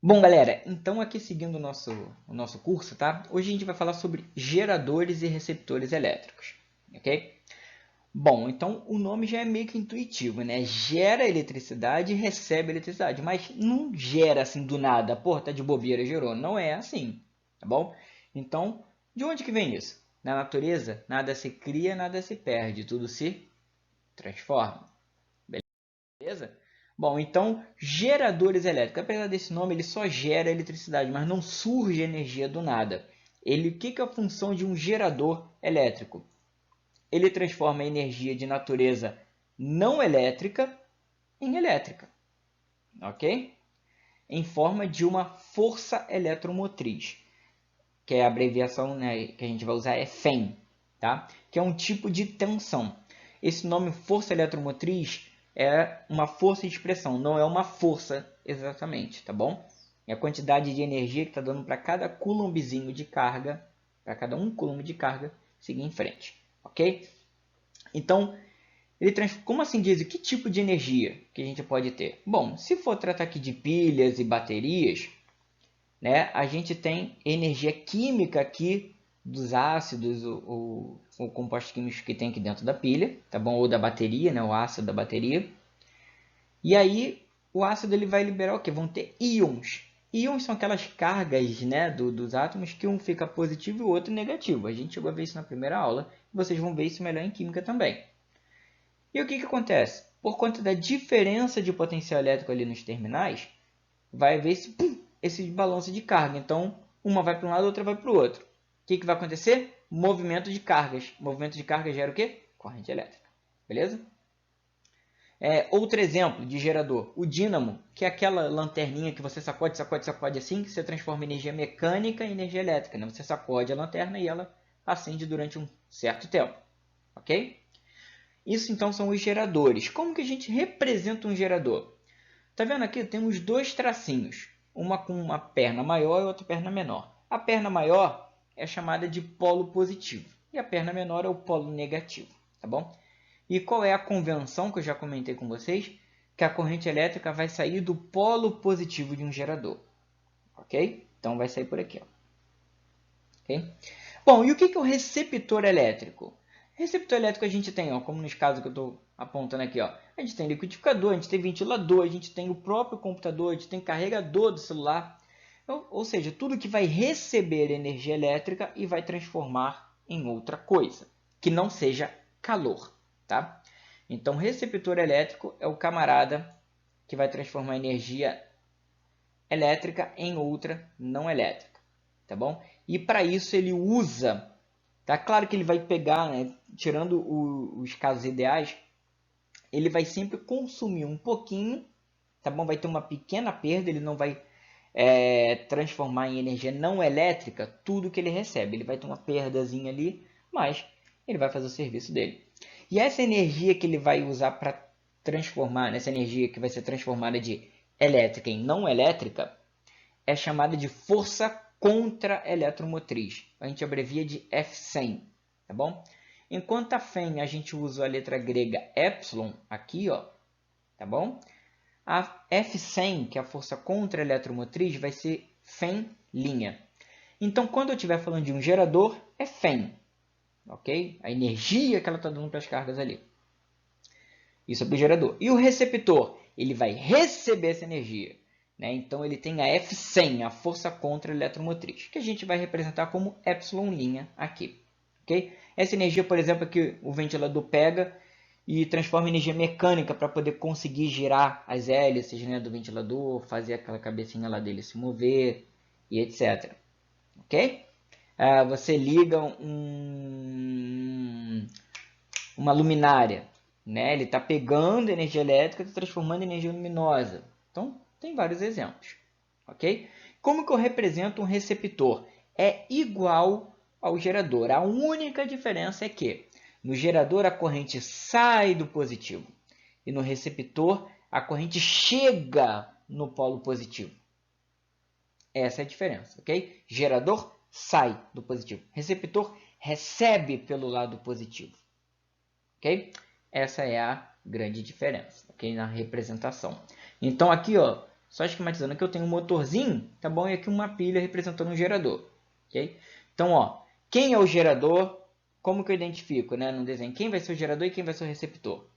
Bom, galera, então aqui seguindo o nosso curso, tá? Hoje a gente vai falar sobre geradores e receptores elétricos, ok? Bom, então o nome já é meio que intuitivo, né? Gera eletricidade e recebe eletricidade, mas não gera assim do nada. Pô, tá de bobeira, gerou. Não é assim, tá bom? Então, de onde que vem isso? Na natureza, nada se cria, nada se perde, tudo se transforma. Beleza? Bom, então, geradores elétricos. Apesar desse nome, ele só gera eletricidade, mas não surge energia do nada. O que é a função de um gerador elétrico? Ele transforma a energia de natureza não elétrica em elétrica, ok? Em forma de uma força eletromotriz, que é a abreviação, né, que a gente vai usar é FEM, tá? Que é um tipo de tensão. Esse nome força eletromotriz é uma força de expressão, não é uma força exatamente, tá bom? É a quantidade de energia que está dando para cada coulombezinho de carga, para cada um coulomb de carga, seguir em frente, ok? Então, como assim diz? Que tipo de energia que a gente pode ter? Bom, se for tratar aqui de pilhas e baterias, né, a gente tem energia química aqui dos ácidos ou compostos químicos que tem aqui dentro da pilha, tá bom? Ou da bateria, né, o ácido da bateria. E aí o ácido ele vai liberar o quê? Vão ter íons. Íons são aquelas cargas, né, dos átomos que um fica positivo e o outro negativo. A gente chegou a ver isso na primeira aula. Vocês vão ver isso melhor em química também. E o que acontece? Por conta da diferença de potencial elétrico ali nos terminais, vai haver esse balanço de carga. Então, uma vai para um lado, outra vai para o outro. O que vai acontecer? Movimento de cargas. Movimento de carga gera o quê? Corrente elétrica. Beleza? Outro exemplo de gerador, o dínamo, que é aquela lanterninha que você sacode, sacode, sacode assim, que você transforma energia mecânica em energia elétrica. Né? Você sacode a lanterna e ela acende durante um certo tempo. Ok? Isso então são os geradores. Como que a gente representa um gerador? Tá vendo aqui? Temos dois tracinhos, uma com uma perna maior e outra perna menor. A perna maior é chamada de polo positivo e a perna menor é o polo negativo, tá bom? E qual é a convenção que eu já comentei com vocês? Que a corrente elétrica vai sair do polo positivo de um gerador, ok? Então vai sair por aqui, ó. Okay? Bom, e o que é o receptor elétrico? Receptor elétrico a gente tem, ó, como nos casos que eu estou apontando aqui, ó, a gente tem liquidificador, a gente tem ventilador, a gente tem o próprio computador, a gente tem carregador do celular, ou seja, tudo que vai receber energia elétrica e vai transformar em outra coisa, que não seja calor, tá? Então, receptor elétrico é o camarada que vai transformar energia elétrica em outra não elétrica, tá bom? E para isso ele usa, tá claro que ele vai pegar, né, tirando os casos ideais, ele vai sempre consumir um pouquinho, tá bom? Vai ter uma pequena perda, ele não vai transformar em energia não elétrica tudo que ele recebe, ele vai ter uma perdazinha ali, mas ele vai fazer o serviço dele. E essa energia que ele vai usar para transformar, essa energia que vai ser transformada de elétrica em não elétrica, é chamada de força contra-eletromotriz. A gente abrevia de F100, tá bom? Enquanto a FEM a gente usa a letra grega epsilon aqui, ó, tá bom? A F100, que é a força contra-eletromotriz, vai ser FEM'. Então, quando eu estiver falando de um gerador, é FEM, ok? A energia que ela está dando para as cargas ali. Isso é para o gerador. E o receptor? Ele vai receber essa energia. Né? Então, ele tem a F100, a força contra-eletromotriz, que a gente vai representar como epsilon' aqui. Okay? Essa energia, por exemplo, que o ventilador pega e transforma em energia mecânica para poder conseguir girar as hélices, né, do ventilador, fazer aquela cabecinha lá dele se mover e etc. Ok? Você liga uma luminária, né? Ele está pegando energia elétrica e transformando em energia luminosa. Então, tem vários exemplos. Ok? Como que eu represento um receptor? É igual ao gerador. A única diferença é que no gerador a corrente sai do positivo e no receptor a corrente chega no polo positivo. Essa é a diferença, ok? Gerador sai do positivo. Receptor recebe pelo lado positivo. Ok? Essa é a grande diferença, ok? Na representação. Então aqui, ó, Só esquematizando que eu tenho um motorzinho, tá bom? E aqui uma pilha representando um gerador, ok? Então, ó, quem é o gerador? Como que eu identifico, né, no desenho? Quem vai ser o gerador e quem vai ser o receptor?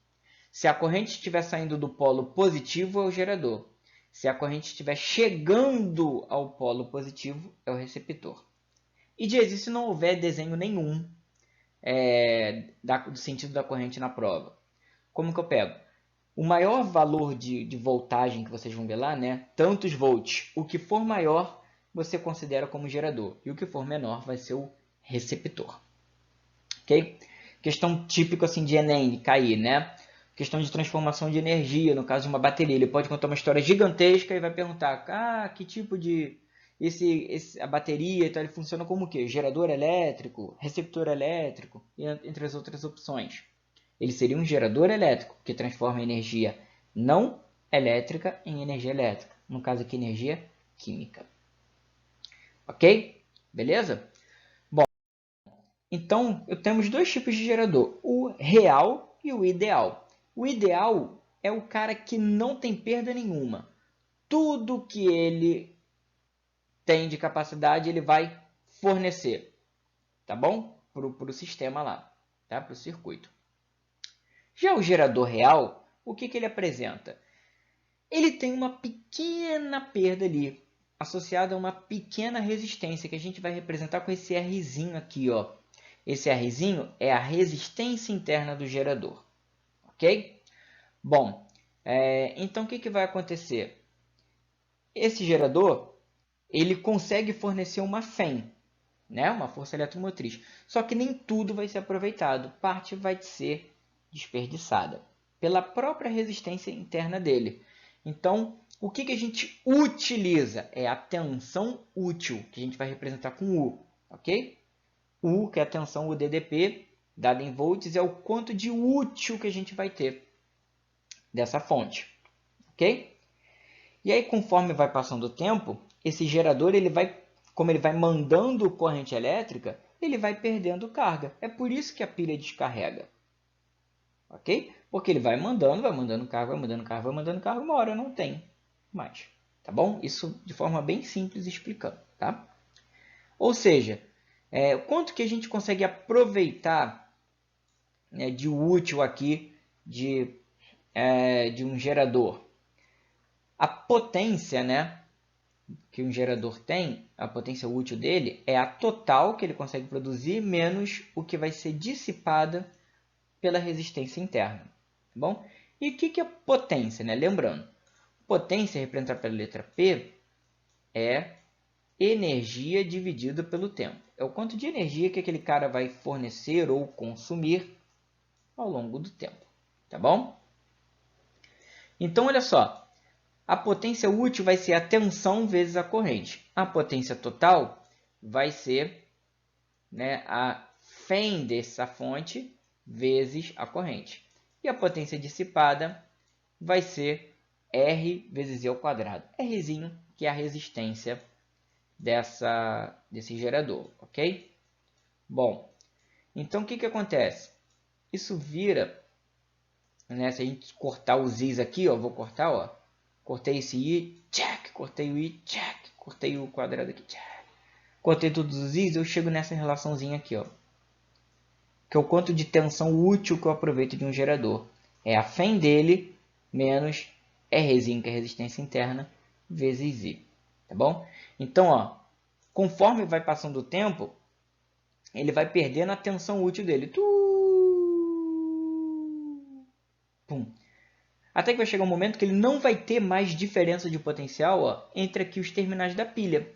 Se a corrente estiver saindo do polo positivo, é o gerador. Se a corrente estiver chegando ao polo positivo, é o receptor. E se não houver desenho nenhum do sentido da corrente na prova, como que eu pego? O maior valor de voltagem que vocês vão ver lá, né? Tantos volts. O que for maior, você considera como gerador. E o que for menor vai ser o receptor. Ok? Questão típica assim, de Enem, de cair, né? Questão de transformação de energia, no caso de uma bateria. Ele pode contar uma história gigantesca e vai perguntar, que tipo de... a bateria, então, ele funciona como o quê? Gerador elétrico, receptor elétrico, entre as outras opções. Ele seria um gerador elétrico, que transforma energia não elétrica em energia elétrica. No caso aqui, energia química. Ok? Beleza? Bom, então, temos dois tipos de gerador. O real e o ideal. O ideal é o cara que não tem perda nenhuma. Tudo que ele tem de capacidade, ele vai fornecer. Tá bom? Para o sistema lá. Tá? Para o circuito. Já o gerador real, o que ele apresenta? Ele tem uma pequena perda ali, associada a uma pequena resistência, que a gente vai representar com esse Rzinho aqui. Ó. Esse Rzinho é a resistência interna do gerador. Ok? Bom, então o que vai acontecer? Esse gerador ele consegue fornecer uma FEM, né? Uma força eletromotriz. Só que nem tudo vai ser aproveitado. Parte vai ser desperdiçada pela própria resistência interna dele. Então, o que a gente utiliza? É a tensão útil, que a gente vai representar com U. Ok? U, que é a tensão UDDP, dada em volts, é o quanto de útil que a gente vai ter dessa fonte. Ok? E aí, conforme vai passando o tempo, esse gerador, como ele vai mandando corrente elétrica, ele vai perdendo carga. É por isso que a pilha descarrega. Ok? Porque ele vai mandando carga, vai mandando carga, vai mandando carga, uma hora não tem mais. Tá bom? Isso de forma bem simples explicando. Tá? Ou seja, quanto que a gente consegue aproveitar, né, de útil aqui de um gerador? A potência, né, que um gerador tem, a potência útil dele, é a total que ele consegue produzir menos o que vai ser dissipada pela resistência interna. Tá bom? E o que é potência? Né? Lembrando, potência representada pela letra P é energia dividida pelo tempo. É o quanto de energia que aquele cara vai fornecer ou consumir ao longo do tempo. Tá bom? Então, olha só. A potência útil vai ser a tensão vezes a corrente. A potência total vai ser, né, a FEM dessa fonte vezes a corrente. E a potência dissipada vai ser R vezes E ao quadrado. Rzinho, que é a resistência desse gerador, ok? Bom, então o que acontece? Isso vira, né, se a gente cortar os I's aqui, ó, vou cortar, ó, cortei esse I, check, cortei o I, check, cortei o quadrado aqui, check. Cortei todos os I's, eu chego nessa relaçãozinha aqui, ó, que é o quanto de tensão útil que eu aproveito de um gerador. É a FEM dele menos Rzinho, que é a resistência interna, vezes I. Tá bom? Então, ó, conforme vai passando o tempo, ele vai perdendo a tensão útil dele. Pum. Até que vai chegar um momento que ele não vai ter mais diferença de potencial, ó, entre aqui os terminais da pilha.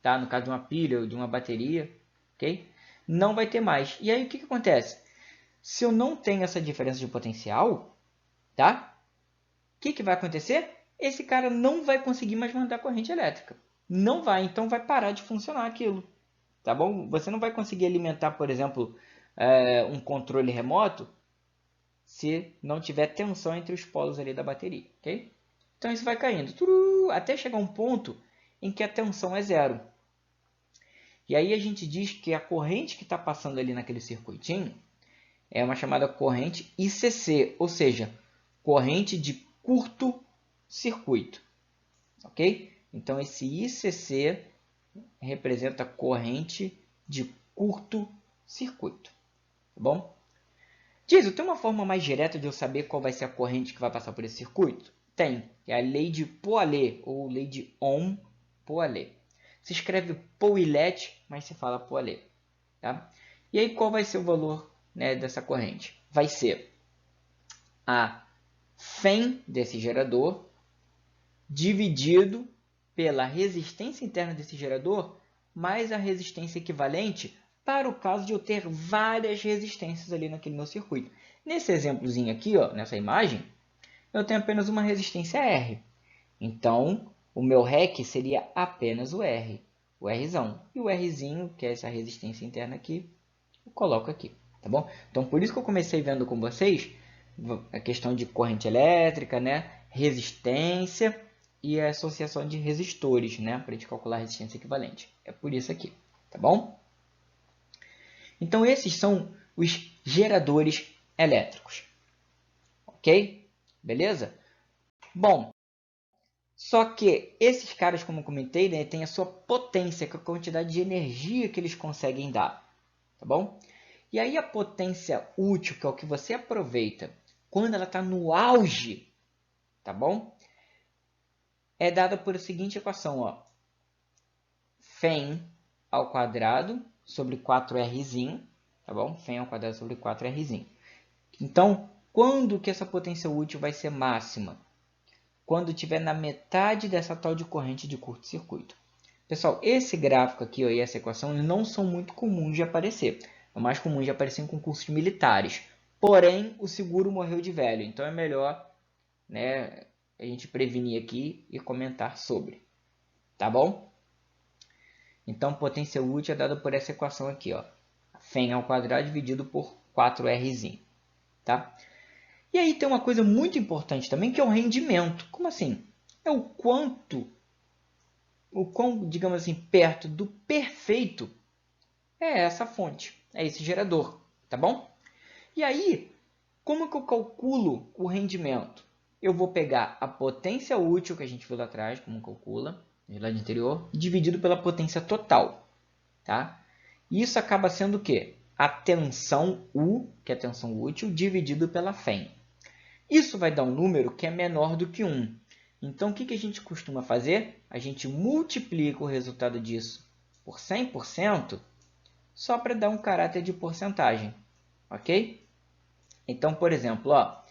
Tá? No caso de uma pilha ou de uma bateria. Ok? Não vai ter mais. E aí o que acontece? Se eu não tenho essa diferença de potencial, tá? O que vai acontecer? Esse cara não vai conseguir mais mandar corrente elétrica. Não vai, então vai parar de funcionar aquilo. Tá bom? Você não vai conseguir alimentar, por exemplo, um controle remoto se não tiver tensão entre os polos ali da bateria. Ok? Então isso vai caindo até chegar um ponto em que a tensão é zero. E aí a gente diz que a corrente que está passando ali naquele circuitinho é uma chamada corrente ICC, ou seja, corrente de curto circuito. ok? Então, esse ICC representa corrente de curto-circuito, tá bom? Diz, tem uma forma mais direta de eu saber qual vai ser a corrente que vai passar por esse circuito? Tem, é a lei de Poilet, ou lei de Ohm-Poilet. Se escreve Poilet, mas se fala Poilet, tá? E aí, qual vai ser o valor, né, dessa corrente? Vai ser a FEM desse gerador dividido pela resistência interna desse gerador mais a resistência equivalente para o caso de eu ter várias resistências ali naquele meu circuito. Nesse exemplozinho aqui, ó, nessa imagem, eu tenho apenas uma resistência R. Então, o meu REC seria apenas o R, o Rzão. E o Rzinho, que é essa resistência interna aqui, eu coloco aqui, tá bom? Então, por isso que eu comecei vendo com vocês a questão de corrente elétrica, né? Resistência e a associação de resistores, né? Para a gente calcular a resistência equivalente. É por isso aqui, tá bom? Então, esses são os geradores elétricos, ok? Beleza? Bom, só que esses caras, como eu comentei, né, têm a sua potência, que é a quantidade de energia que eles conseguem dar, tá bom? E aí a potência útil, que é o que você aproveita quando ela está no auge, tá bom? É dada por a seguinte equação, ó. Φ ao quadrado sobre 4Rzinho, tá bom? Φ ao quadrado sobre 4Rzinho. Então, quando que essa potência útil vai ser máxima? Quando estiver na metade dessa tal de corrente de curto-circuito. Pessoal, esse gráfico aqui ó, e essa equação não são muito comuns de aparecer. É mais comum de aparecer em concursos militares. Porém, o seguro morreu de velho. Então, é melhor, né, a gente prevenir aqui e comentar sobre. Tá bom? Então, potência útil é dada por essa equação aqui. Ó. Φ ao quadrado dividido por 4Rzinho. Tá? E aí tem uma coisa muito importante também, que é o rendimento. Como assim? É o quão, digamos assim, perto do perfeito é essa fonte, é esse gerador, tá bom? E aí, como que eu calculo o rendimento? Eu vou pegar a potência útil que a gente viu lá atrás, como calcula, no slide anterior, dividido pela potência total, tá? E isso acaba sendo o quê? A tensão U, que é a tensão útil, dividido pela Φ. Isso vai dar um número que é menor do que 1. Então, o que a gente costuma fazer? A gente multiplica o resultado disso por 100%, só para dar um caráter de porcentagem, ok? Então, por exemplo, ó,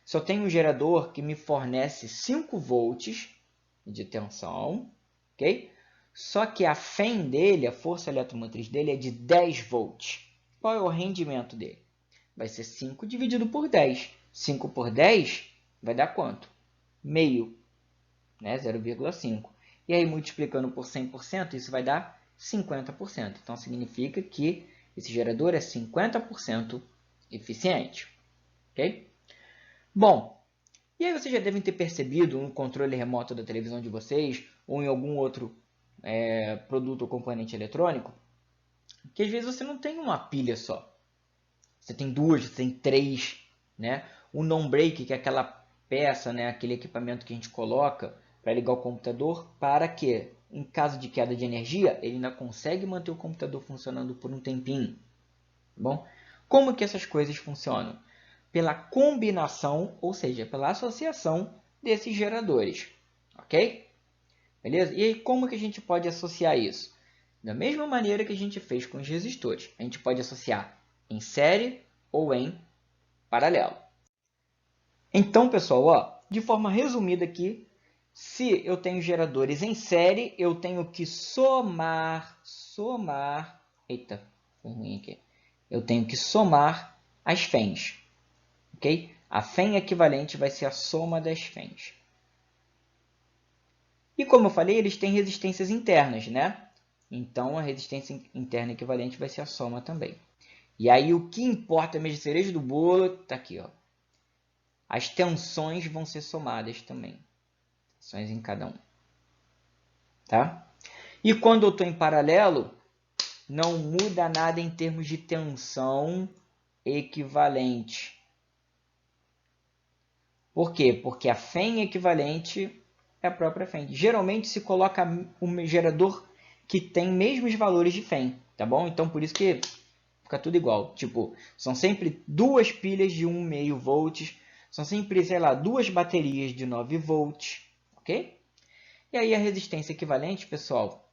se eu tenho um gerador que me fornece 5 volts de tensão, ok? Só que a FEM dele, a força eletromotriz dele, é de 10 volts. Qual é o rendimento dele? Vai ser 5 dividido por 10. 5 por 10 vai dar quanto? Meio, né? 0,5. E aí, multiplicando por 100%, isso vai dar 50%. Então, significa que esse gerador é 50% eficiente. Ok? Bom, e aí vocês já devem ter percebido no controle remoto da televisão de vocês ou em algum outro produto ou componente eletrônico que às vezes você não tem uma pilha só. Você tem 2, você tem 3, né? O non-break, que é aquela peça, né? Aquele equipamento que a gente coloca para ligar o computador, para que, em caso de queda de energia, ele ainda consegue manter o computador funcionando por um tempinho. Tá bom? Como que essas coisas funcionam? Pela combinação, ou seja, pela associação desses geradores. Ok? Beleza? E aí, como que a gente pode associar isso? Da mesma maneira que a gente fez com os resistores. A gente pode associar em série ou em paralelo. Então, pessoal, ó, de forma resumida aqui, se eu tenho geradores em série, eu tenho que somar, eita, foi ruim aqui. Eu tenho que somar as FEMs, ok? A FEM equivalente vai ser a soma das FEMs. E como eu falei, eles têm resistências internas, né? Então, a resistência interna equivalente vai ser a soma também. E aí, o que importa mesmo, a cereja do bolo, tá aqui, ó. As tensões vão ser somadas também. Tensões em cada um. Tá? E quando eu estou em paralelo, não muda nada em termos de tensão equivalente. Por quê? Porque a FEM equivalente é a própria FEM. Geralmente se coloca um gerador que tem mesmos valores de FEM, tá bom? Então por isso que fica tudo igual. Tipo, são sempre duas pilhas de 1,5 volts, são sempre, sei lá, duas baterias de 9 volts, ok? E aí a resistência equivalente, pessoal,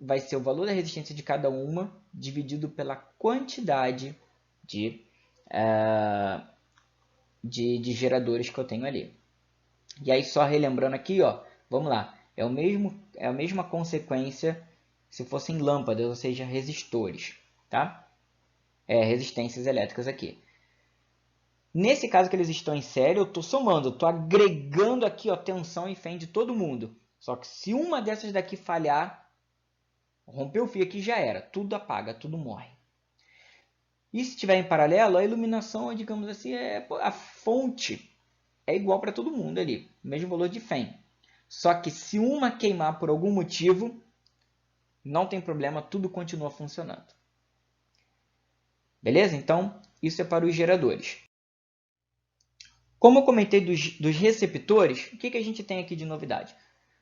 vai ser o valor da resistência de cada uma dividido pela quantidade de geradores que eu tenho ali. E aí só relembrando aqui, ó, vamos lá, é a mesma consequência se fossem lâmpadas, ou seja, resistores, tá? Resistências elétricas aqui. Nesse caso que eles estão em série, eu estou somando, eu estou agregando aqui, ó, tensão e FEM de todo mundo. Só que se uma dessas daqui falhar, rompeu o fio aqui, já era, tudo apaga, tudo morre. E se estiver em paralelo, a iluminação, digamos assim, a fonte é igual para todo mundo ali, mesmo valor de FEM. Só que se uma queimar por algum motivo, não tem problema, tudo continua funcionando. Beleza? Então, isso é para os geradores. Como eu comentei dos receptores, o que a gente tem aqui de novidade?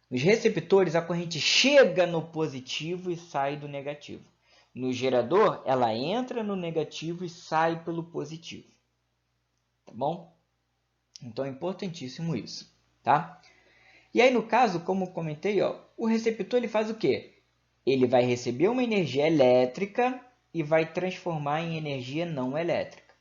Nos receptores, a corrente chega no positivo e sai do negativo. No gerador, ela entra no negativo e sai pelo positivo. Tá bom? Então, é importantíssimo isso, tá? E aí, no caso, como eu comentei, ó, o receptor ele faz o quê? Ele vai receber uma energia elétrica e vai transformar em energia não elétrica.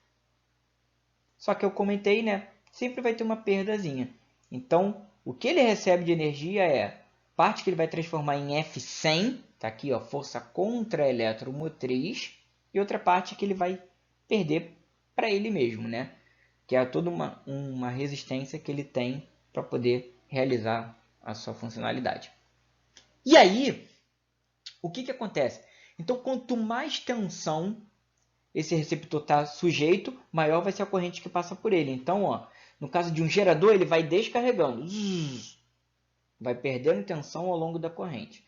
Só que eu comentei, né? Sempre vai ter uma perdazinha. Então, o que ele recebe de energia é parte que ele vai transformar em F100, tá aqui, ó, força contra-eletromotriz, e outra parte que ele vai perder para ele mesmo, né? Que é toda uma resistência que ele tem para poder realizar a sua funcionalidade. E aí, o que acontece? Então, quanto mais tensão esse receptor está sujeito, maior vai ser a corrente que passa por ele. Então, ó, no caso de um gerador, ele vai descarregando, vai perdendo tensão ao longo da corrente.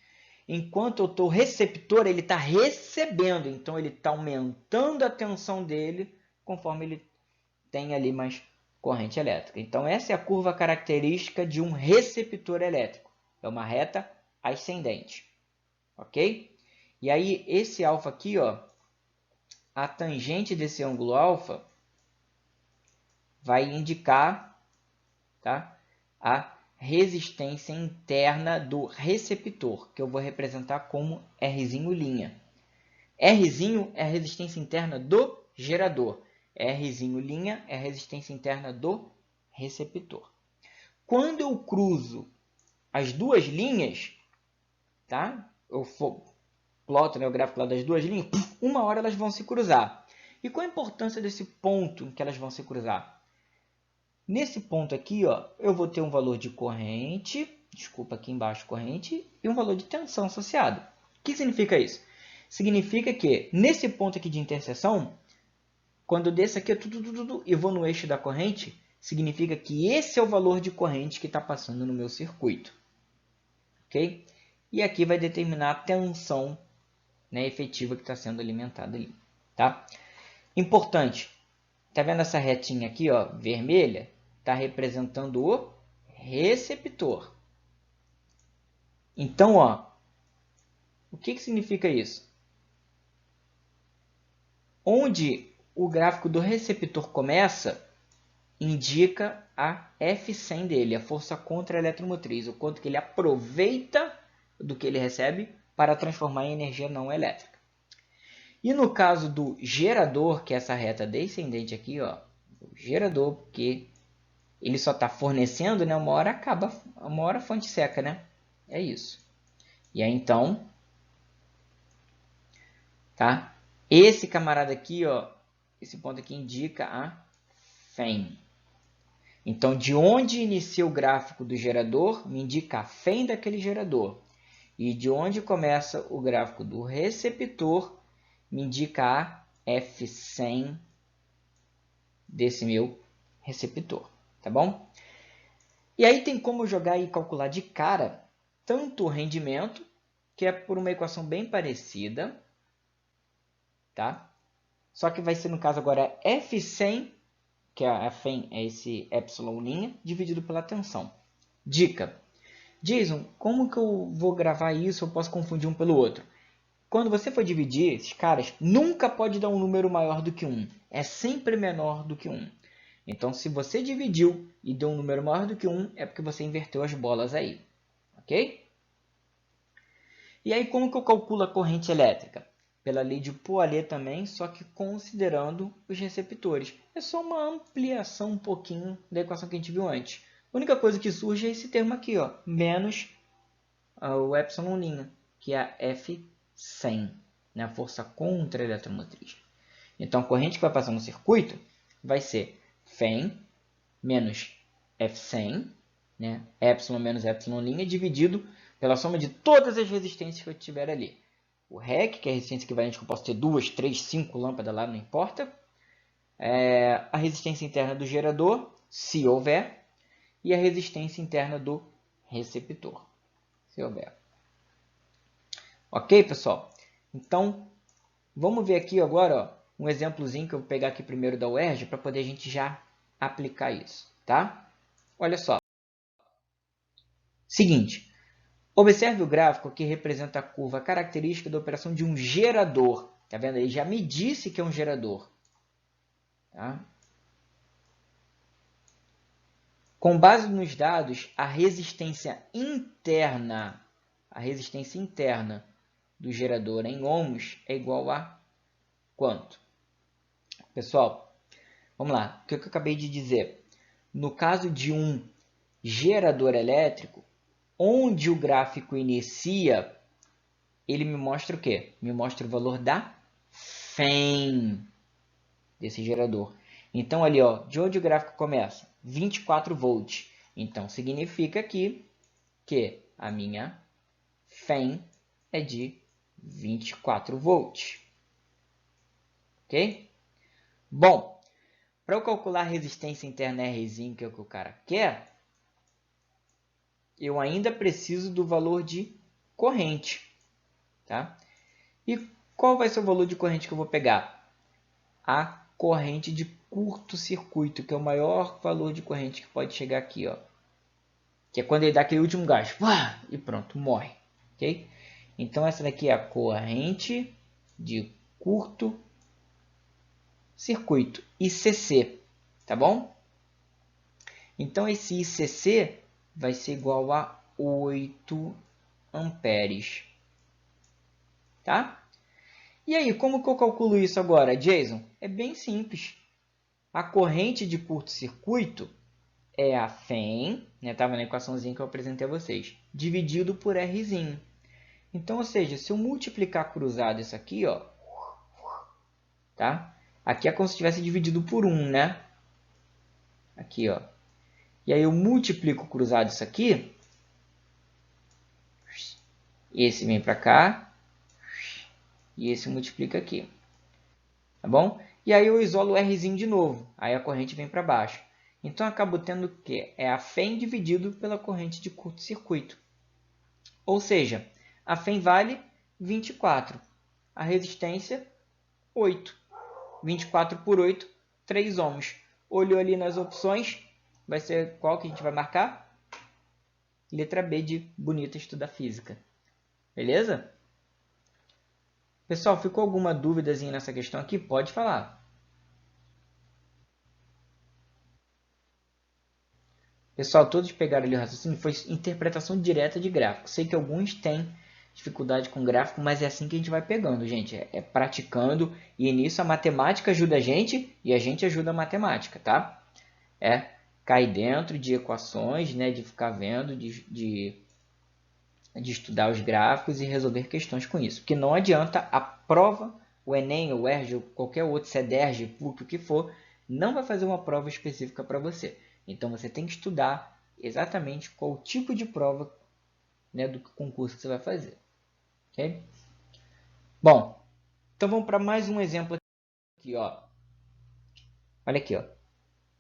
Enquanto o receptor ele está recebendo, então ele está aumentando a tensão dele conforme ele tem ali mais corrente elétrica. Então, essa é a curva característica de um receptor elétrico. É uma reta ascendente. Ok? E aí, esse alfa aqui, ó, a tangente desse ângulo alfa vai indicar, tá, a resistência interna do receptor, que eu vou representar como R'T'. R'T' é a resistência interna do gerador. R'T' é a resistência interna do receptor. Quando eu cruzo as duas linhas, tá? Eu ploto, né, o gráfico lá das duas linhas, uma hora elas vão se cruzar. E qual a importância desse ponto em que elas vão se cruzar? Nesse ponto aqui, ó, eu vou ter um valor de corrente, desculpa aqui embaixo corrente, e um valor de tensão associado. O que significa isso? Significa que nesse ponto aqui de interseção, quando eu desço aqui e vou no eixo da corrente, significa que esse é o valor de corrente que está passando no meu circuito. Ok? E aqui vai determinar a tensão, né, efetiva que está sendo alimentada ali. Tá? Importante, tá vendo essa retinha aqui, ó, vermelha? Está representando o receptor. Então, ó, o que significa isso? Onde o gráfico do receptor começa, indica a F100 dele, a força contra-eletromotriz, o quanto que ele aproveita do que ele recebe para transformar em energia não elétrica. E no caso do gerador, que é essa reta descendente aqui, ó, o gerador, porque ele só está fornecendo, né, uma hora acaba, uma hora a fonte seca, né? É isso. E aí, então, tá? Esse camarada aqui, ó, esse ponto aqui indica a FEM. Então, de onde inicia o gráfico do gerador, me indica a FEM daquele gerador. E de onde começa o gráfico do receptor, me indica a F100 desse meu receptor, tá bom? E aí tem como jogar e calcular de cara tanto o rendimento, que é por uma equação bem parecida, tá? Só que vai ser no caso agora F100, que a FEM é esse epsilon', dividido pela tensão. Dica. Jason, como que eu vou gravar isso? Eu posso confundir um pelo outro. Quando você for dividir esses caras, nunca pode dar um número maior do que 1. É sempre menor do que 1. Então, se você dividiu e deu um número maior do que 1, é porque você inverteu as bolas aí. Ok? E aí, como que eu calculo a corrente elétrica? Pela lei de Poiret também, só que considerando os receptores. É só uma ampliação um pouquinho da equação que a gente viu antes. A única coisa que surge é esse termo aqui, ó, menos o epsilon', que é a F100, né, a força contra a eletromotriz. Então, a corrente que vai passar no circuito vai ser FEM menos F100, né, epsilon menos epsilon', dividido pela soma de todas as resistências que eu tiver ali. O REC, que é a resistência equivalente que eu posso ter 2, 3, 5 lâmpadas lá, não importa. A resistência interna do gerador, se houver. E a resistência interna do receptor, se houver. Ok, pessoal? Então, vamos ver aqui agora ó, um exemplozinho que eu vou pegar aqui primeiro da UERJ para poder a gente já aplicar isso, tá? Olha só. Seguinte, observe o gráfico que representa a curva característica da operação de um gerador. Tá vendo? Ele já me disse que é um gerador. Tá? Com base nos dados, a resistência interna do gerador em ohms é igual a quanto? Pessoal, vamos lá. O que eu acabei de dizer? No caso de um gerador elétrico, onde o gráfico inicia, ele me mostra o quê? Me mostra o valor da FEM desse gerador. Então, ali, ó, de onde o gráfico começa? 24 volts. Então, significa aqui que a minha FEM é de 24 volts. Ok? Bom, para eu calcular a resistência interna Rzinho, que é o que o cara quer, eu ainda preciso do valor de corrente. Tá? E qual vai ser o valor de corrente que eu vou pegar? A corrente de curto-circuito, que é o maior valor de corrente que pode chegar aqui, ó. Que é quando ele dá aquele último gás. E pronto, morre. Okay? Então, essa daqui é a corrente de curto-circuito, ICC. Tá bom? Então, esse ICC vai ser igual a 8 amperes. Tá? E aí, como que eu calculo isso agora, Jason? É bem simples. A corrente de curto-circuito é a FEM, estava na equaçãozinha que eu apresentei a vocês, dividido por Rzinho. Então, ou seja, se eu multiplicar cruzado isso aqui, ó, tá? Aqui é como se tivesse dividido por 1, né? Aqui, ó. E aí eu multiplico cruzado isso aqui. Esse vem para cá. E esse multiplica aqui. Tá bom? E aí eu isolo o Rzinho de novo. Aí a corrente vem para baixo. Então, eu acabo tendo o que? É a FEM dividido pela corrente de curto-circuito. Ou seja, a FEM vale 24. A resistência, 8. 24 por 8, 3 ohms. Olhou ali nas opções, vai ser qual que a gente vai marcar? Letra B de bonita estudar física. Beleza? Pessoal, ficou alguma dúvidazinha nessa questão aqui? Pode falar. Pessoal, todos pegaram ali o raciocínio, foi interpretação direta de gráfico. Sei que alguns têm dificuldade com gráfico, mas é assim que a gente vai pegando, gente. É praticando e nisso a matemática ajuda a gente e a gente ajuda a matemática, tá? Cair dentro de equações, né, de ficar vendo, de estudar os gráficos e resolver questões com isso. Porque não adianta a prova, o Enem, o ERJ, ou qualquer outro, CEDERJ, PUC, o que for, não vai fazer uma prova específica para você. Então, você tem que estudar exatamente qual tipo de prova, né, do concurso que você vai fazer. Ok? Bom, então vamos para mais um exemplo aqui. Ó. Olha aqui. Ó.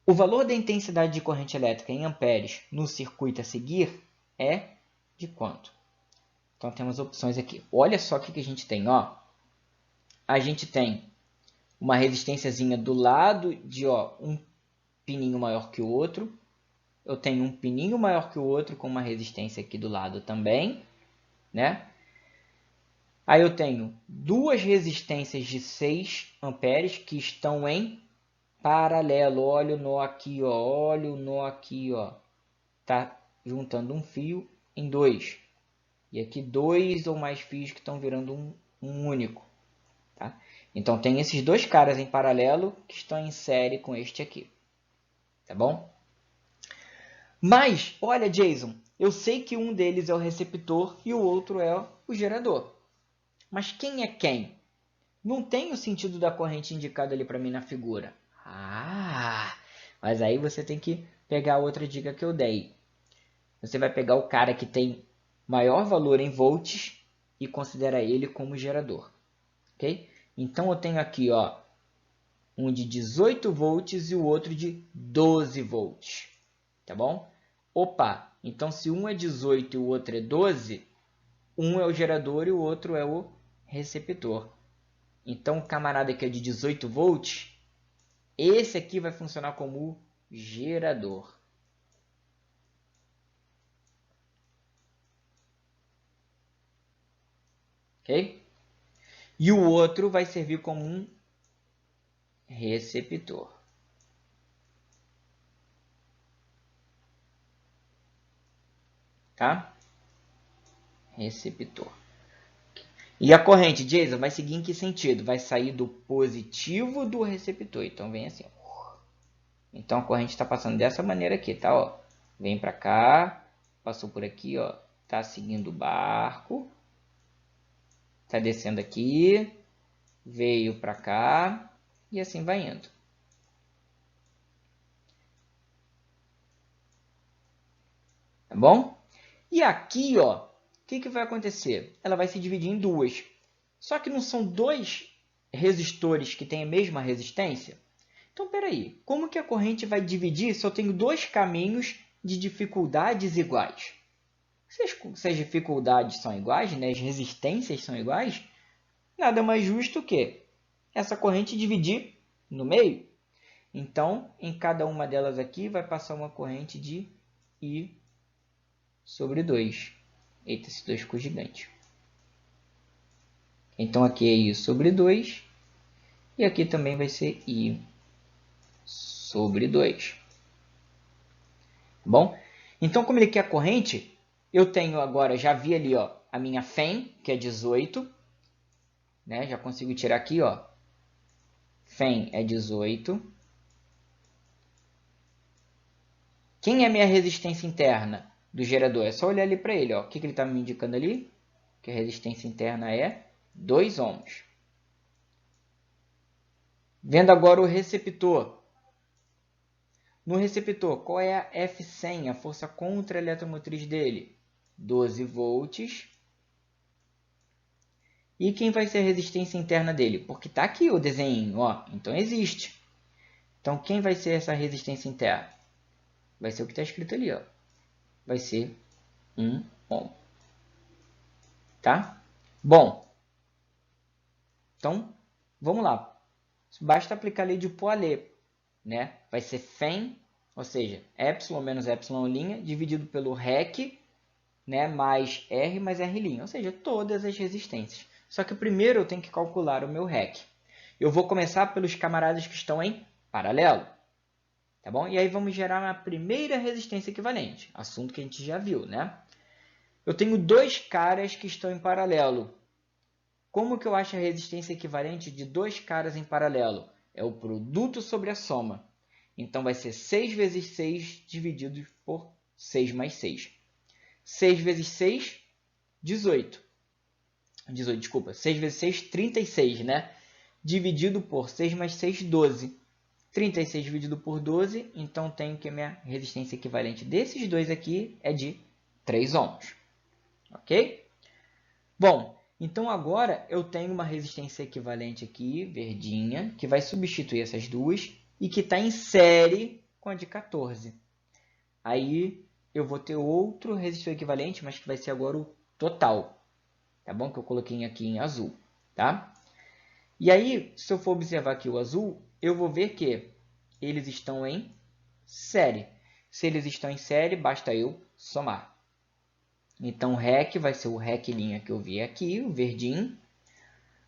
O valor da intensidade de corrente elétrica em amperes no circuito a seguir é de quanto? Então, temos opções aqui. Olha só o que a gente tem. Ó. A gente tem uma resistênciazinha do lado de 1 pininho maior que o outro. Eu tenho um pininho maior que o outro com uma resistência aqui do lado também, né? Aí eu tenho duas resistências de 6 amperes que estão em paralelo. Olha o nó aqui, ó. Olha o nó aqui, ó. Tá juntando um fio em dois. E aqui dois ou mais fios que estão virando um único. Tá? Então tem esses dois caras em paralelo que estão em série com este aqui. Tá bom? Mas, olha, Jason, eu sei que um deles é o receptor e o outro é o gerador. Mas quem é quem? Não tem o sentido da corrente indicado ali para mim na figura. Ah, mas aí você tem que pegar outra dica que eu dei. Você vai pegar o cara que tem maior valor em volts e considera ele como gerador. Ok? Então eu tenho aqui, ó, um de 18 volts e o outro de 12 volts. Tá bom? Opa, então se um é 18 e o outro é 12, um é o gerador e o outro é o receptor. Então o camarada que é de 18 volts, esse aqui vai funcionar como o gerador. Ok? E o outro vai servir como um receptor. Tá? Receptor. E a corrente, Jason, vai seguir em que sentido? Vai sair do positivo do receptor. Então vem assim. Então a corrente está passando dessa maneira aqui, tá? Ó, vem para cá, passou por aqui, ó, tá seguindo o barco, tá descendo aqui, veio para cá e assim vai indo. Tá bom? E aqui, ó, o que vai acontecer? Ela vai se dividir em duas. Só que não são dois resistores que têm a mesma resistência? Então, peraí, como que a corrente vai dividir se eu tenho dois caminhos de dificuldades iguais? Se as dificuldades são iguais, né, as resistências são iguais, nada mais justo que essa corrente dividir no meio. Então, em cada uma delas aqui vai passar uma corrente de I sobre 2. Eita, esse 2 ficou gigante. Então, aqui é I sobre 2. E aqui também vai ser I sobre 2. Bom, então como ele quer a corrente, eu tenho agora, já vi ali, ó, a minha FEM, que é 18, né? Já consigo tirar aqui, ó. FEM é 18. Quem é a minha resistência interna do gerador? É só olhar ali para ele, ó. O que ele está me indicando ali? Que a resistência interna é 2 ohms. Vendo agora o receptor. No receptor, qual é a F100, a força contra-eletromotriz dele? 12 volts. E quem vai ser a resistência interna dele? Porque está aqui o desenho, ó. Então existe. Então quem vai ser essa resistência interna? Vai ser o que está escrito ali, ó. Vai ser 1 ohm. Tá? Bom. Então, vamos lá. Basta aplicar a lei de Poilet, né? Vai ser FEM, ou seja, epsilon menos epsilon', dividido pelo REC, né? Mais R mais R', ou seja, todas as resistências. Só que primeiro eu tenho que calcular o meu REC. Eu vou começar pelos camaradas que estão em paralelo. Tá bom? E aí vamos gerar a primeira resistência equivalente. Assunto que a gente já viu, né? Eu tenho dois caras que estão em paralelo. Como que eu acho a resistência equivalente de dois caras em paralelo? É o produto sobre a soma. Então vai ser 6 vezes 6 dividido por 6 mais 6. 6 vezes 6, 18. 18, desculpa. 6 vezes 6, 36, né? Dividido por 6 mais 6, 12. 36 dividido por 12, então tenho que a minha resistência equivalente desses dois aqui é de 3 ohms. Ok? Bom, então agora eu tenho uma resistência equivalente aqui, verdinha, que vai substituir essas duas e que está em série com a de 14. Aí eu vou ter outro resistor equivalente, mas que vai ser agora o total. Tá bom? Que eu coloquei aqui em azul. Tá? E aí, se eu for observar aqui o azul, eu vou ver que eles estão em série. Se eles estão em série, basta eu somar. Então, REC vai ser o REC' que eu vi aqui, o verdinho,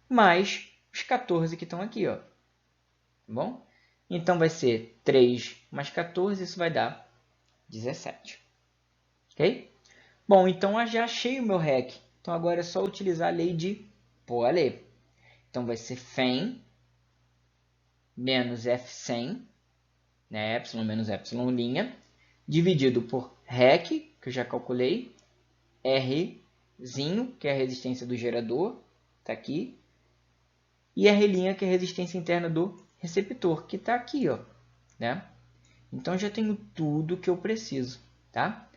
mais os 14 que estão aqui, ó. Tá bom? Então, vai ser 3 mais 14, isso vai dar 17. Ok? Bom, então eu já achei o meu REC. Então, agora é só utilizar a lei de Poilet. Então, vai ser FEM menos F100, né? Y menos Y', dividido por REC, que eu já calculei, Rzinho, que é a resistência do gerador, está aqui, e R', que é a resistência interna do receptor, que está aqui, ó, né? Então, já tenho tudo que eu preciso, tá?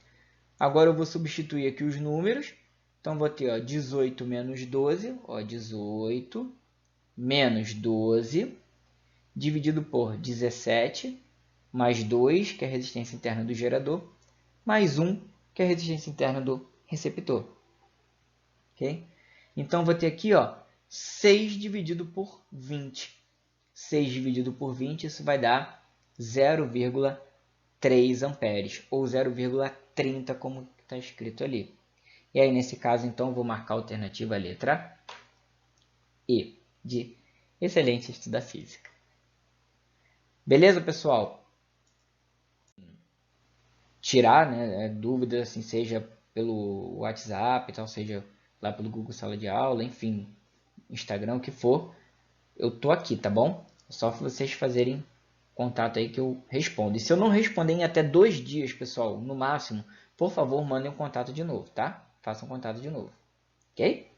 Agora, eu vou substituir aqui os números. Então, vou ter, ó, 18 menos 12, ó, 18 menos 12, dividido por 17, mais 2, que é a resistência interna do gerador, mais 1, que é a resistência interna do receptor. Okay? Então, vou ter aqui, ó, 6 dividido por 20. 6 dividido por 20, isso vai dar 0,3 amperes, ou 0,30, como está escrito ali. E aí, nesse caso, então, eu vou marcar a alternativa letra E, de excelente estudo da física. Beleza, pessoal? Tirar, né, dúvidas, assim, seja pelo WhatsApp, tal, seja lá pelo Google Sala de Aula, enfim, Instagram, o que for, eu tô aqui, tá bom? É só vocês fazerem contato aí que eu respondo. E se eu não responder em até 2 dias, pessoal, no máximo, por favor, mandem um contato de novo, tá? Façam contato de novo, ok?